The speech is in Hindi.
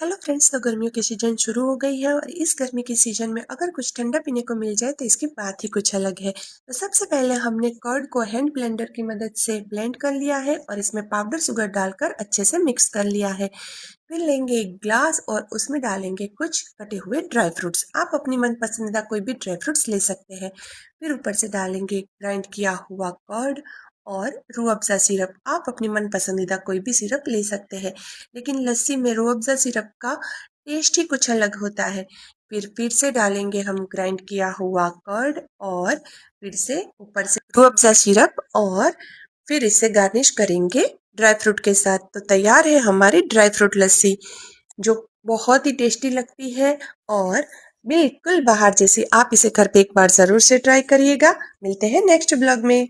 हेलो फ्रेंड्स, तो गर्मियों की सीजन शुरू हो गई है और इस गर्मी के सीजन में अगर कुछ ठंडा पीने को मिल जाए तो इसकी बात ही कुछ अलग है। तो सबसे पहले हमने कर्ड को हैंड ब्लेंडर की मदद से ब्लेंड कर लिया है और इसमें पाउडर शुगर डालकर अच्छे से मिक्स कर लिया है। फिर लेंगे एक ग्लास और उसमें डालेंगे कुछ कटे हुए ड्राई फ्रूट्स। आप अपनी मन पसंदीदा कोई भी ड्राई फ्रूट्स ले सकते हैं। फिर ऊपर से डालेंगे ग्राइंड किया हुआ कर्ड और रूह अफ़ज़ा सिरप। आप अपनी मन पसंदीदा कोई भी सिरप ले सकते हैं, लेकिन लस्सी में रूह अफ़ज़ा सिरप का टेस्ट ही कुछ अलग होता है। फिर से डालेंगे हम ग्राइंड किया हुआ कर्ड और फिर से ऊपर से रूह अफ़ज़ा सिरप और फिर इसे गार्निश करेंगे ड्राई फ्रूट के साथ। तो तैयार है हमारी ड्राई फ्रूट लस्सी, जो बहुत ही टेस्टी लगती है और बिल्कुल बाहर जैसी। आप इसे घर पे एक बार ज़रूर से ट्राई करिएगा। मिलते हैं नेक्स्ट ब्लॉग में।